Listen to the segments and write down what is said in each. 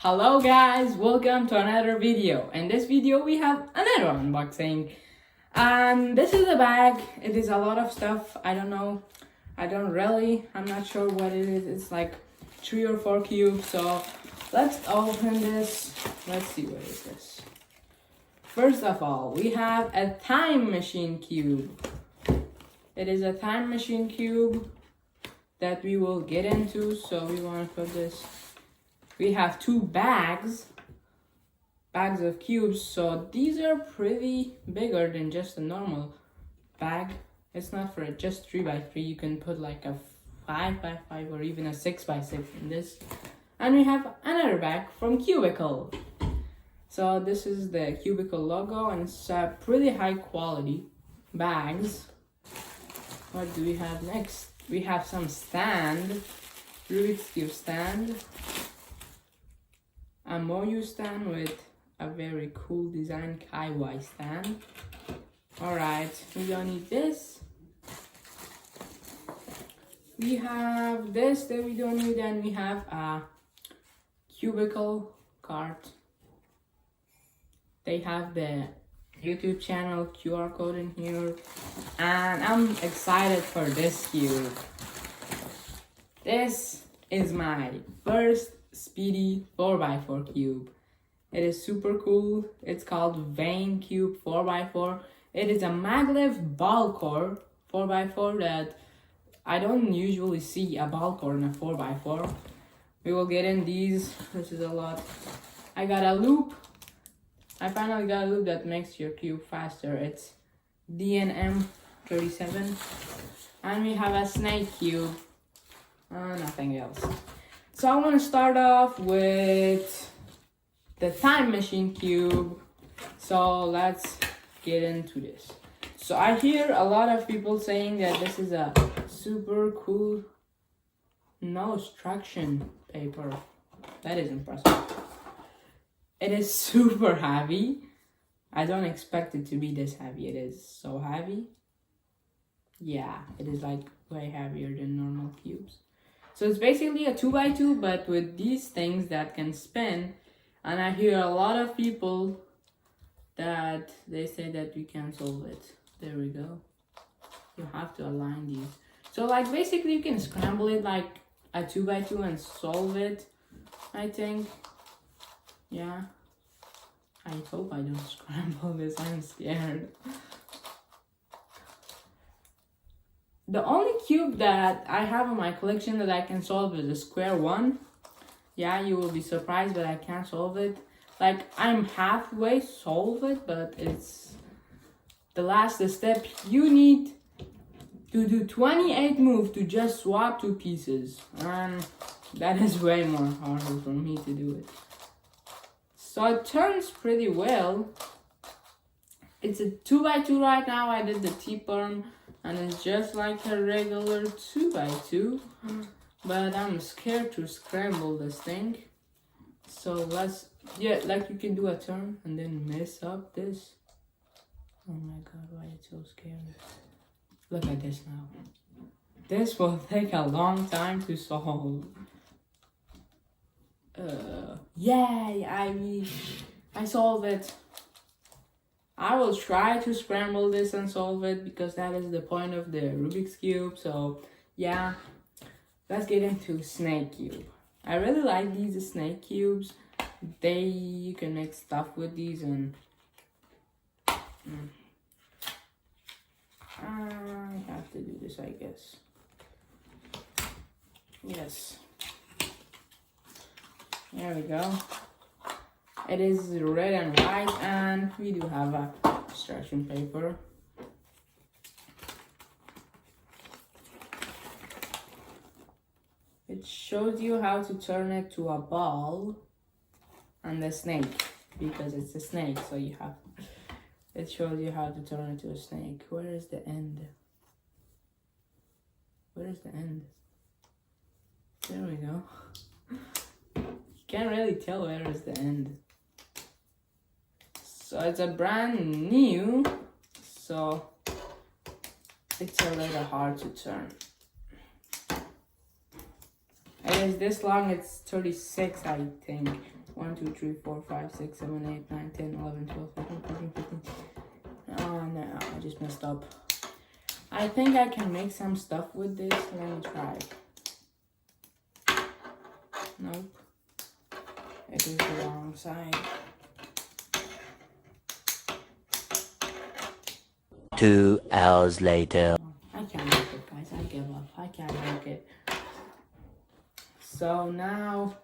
Hello guys, welcome to another video. In this video we have another unboxing. And this is a bag. It is a lot of stuff. I don't know. I'm not sure what it is. It's like 3 or 4 cubes. So let's open this. Let's see what is this. First of all, we have a time machine cube. It is a time machine cube that we will get into. So we want to put this. We have 2 bags of cubes, so these are pretty bigger than just a normal bag. It's not for just 3x3. You can put like a 5x5 or even a 6x6 in this. And we have another bag from Cubicle. So this is the Cubicle logo, and it's pretty high quality bags. What do we have next? We have some stand, Rubik's Cube stand. A Moyu stand with a very cool design Kaiwai stand. Alright, we don't need this. We have this that we don't need, and we have a Cubicle card. They have the YouTube channel QR code in here, and I'm excited for this cube. This is my first speedy 4x4 cube. It is super cool. It's called Venom Cube 4x4. It is a maglev ball core 4x4 that I don't usually see a ball core in a 4x4. We will get in these. This is a lot. I got a loop. I finally got a loop that makes your cube faster. It's DNM 37. And we have a snake cube. Nothing else. So I want to start off with the time machine cube. So let's get into this. So I hear a lot of people saying that this is a super cool no extraction paper. That is impressive. It is super heavy. I don't expect it to be this heavy. It is so heavy. Yeah, it is like way heavier than normal cubes. So it's basically a 2x2, but with these things that can spin. And I hear a lot of people that they say that you can't solve it. There we go. You have to align these. So like basically you can scramble it like a 2x2 and solve it, I think. Yeah. I hope I don't scramble this. I'm scared. The only cube that I have in my collection that I can solve is the square one. Yeah, you will be surprised, but I can't solve it. Like, I'm halfway solve it, but it's the last step. You need to do 28 moves to just swap 2 pieces. And that is way more harder for me to do it. So it turns pretty well. It's a 2x2 right now. I did the T-perm. And it's just like a regular 2x2, but I'm scared to scramble this thing. So let's, yeah, like you can do a turn and then mess up this. Oh my god, why it's so scary. Look at this now. This will take a long time to solve. Yay, I solved it. I will try to scramble this and solve it because that is the point of the Rubik's Cube. So yeah, let's get into Snake Cube. I really like these Snake Cubes. You can make stuff with these, and I have to do this, I guess. Yes. There we go. It is red and white, and we do have a instruction paper. It shows you how to turn it to a ball and a snake, because it's a snake, so you have, it shows you how to turn it to a snake. Where is the end? Where is the end? There we go. You can't really tell where is the end. So it's a brand new, so it's a little hard to turn. It is this long, it's 36, I think. 1, 2, 3, 4, 5, 6, 7, 8, 9, 10, 11, 12, 13, 14, 15. Oh no, I just messed up. I think I can make some stuff with this. Let me try. Nope. It is the wrong side. 2 hours later. I can't make it, guys. I give up. I can't make it. So now,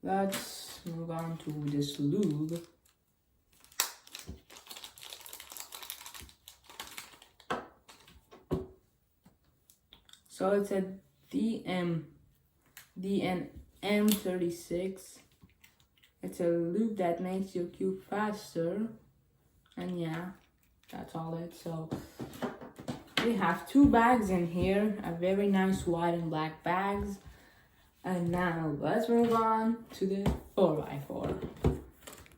let's move on to this lube. So it's a DNM36. It's a lube that makes your cube faster. And yeah, that's all it. So we have 2 bags in here, a very nice white and black bags. And now let's move on to the 4x4.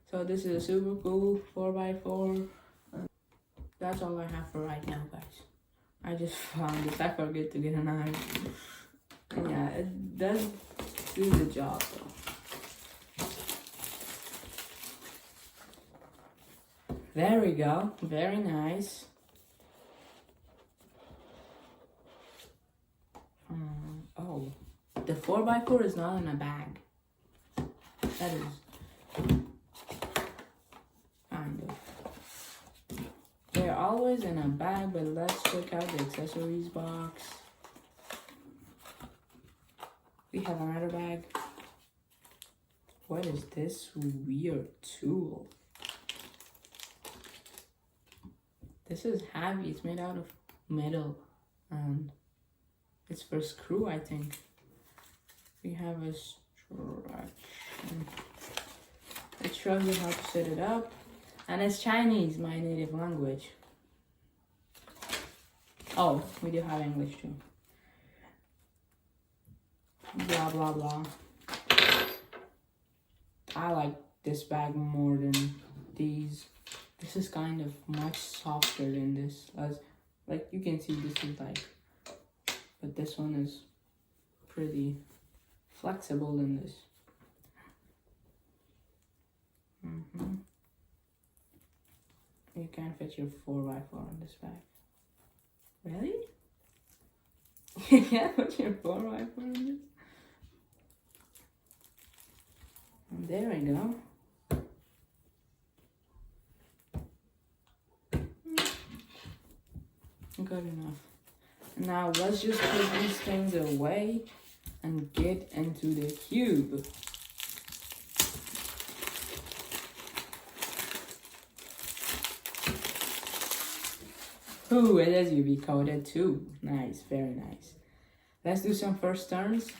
So this is a super cool 4x4. That's all I have for right now, guys. I just found this. I forget to get a knife. And yeah, it does do the job though. There we go. Very nice. Oh, the 4x4 is not in a bag. That is kind of. They're always in a bag, but let's check out the accessories box. We have another bag. What is this weird tool? This is heavy. It's made out of metal and it's for screw, I think. We have a stretch. It shows you how to set it up. And it's Chinese, my native language. Oh, we do have English too. Blah, blah, blah. I like this bag more than these. This is kind of much softer than this. As like you can see, this is like, but this one is pretty flexible than this. You can fit your 4x4 in this bag. Really? You can't put your 4x4 in this? And there we go. Good enough. Now let's just put these things away and get into the cube. Ooh, it is UV coated too. Nice, very nice. Let's do some first turns.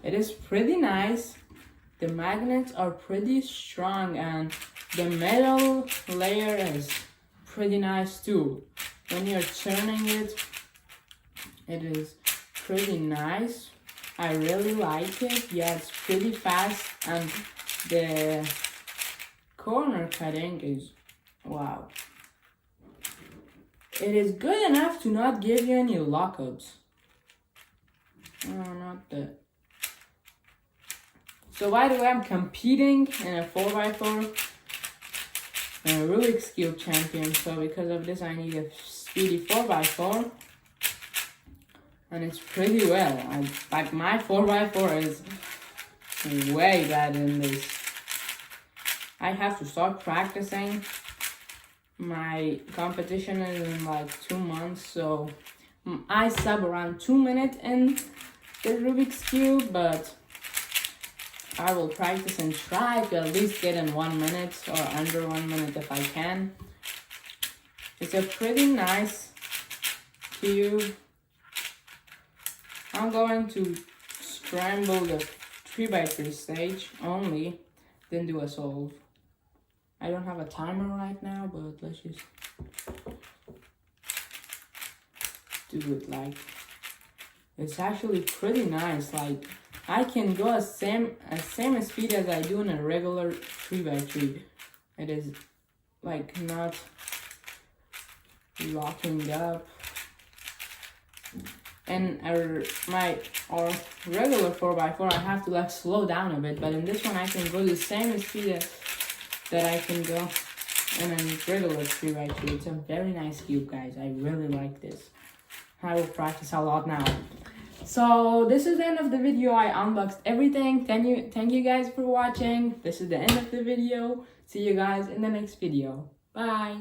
It is pretty nice. The magnets are pretty strong and the metal layer is pretty nice too. When you're turning it, it is pretty nice. I really like it. Yeah, it's pretty fast and the corner cutting is wow. It is good enough to not give you any lockups. No, not that. So by the way, I'm competing in a 4x4. I'm a Rubik's Cube champion, so because of this I need a speedy 4x4. And it's pretty well. Like my 4x4 is way better than this. I have to start practicing. My competition is in like 2 months, so I sub around 2 minutes in the Rubik's Cube, but I will practice and try to at least get in 1 minute or under 1 minute if I can. It's a pretty nice cube. I'm going to scramble the 3x3 stage only, then do a solve. I don't have a timer right now, but let's just do it like It's actually pretty nice. Like, I can go same speed as I do in a regular 3x3. It is like not locking up. And our regular 4x4, I have to like slow down a bit, but in this one I can go the same speed as that I can go in a regular 3x3. It's a very nice cube, guys. I really like this. I will practice a lot now. So this is the end of the video. I unboxed everything. Thank you guys for watching. This is the end of the video. See you guys in the next video. Bye.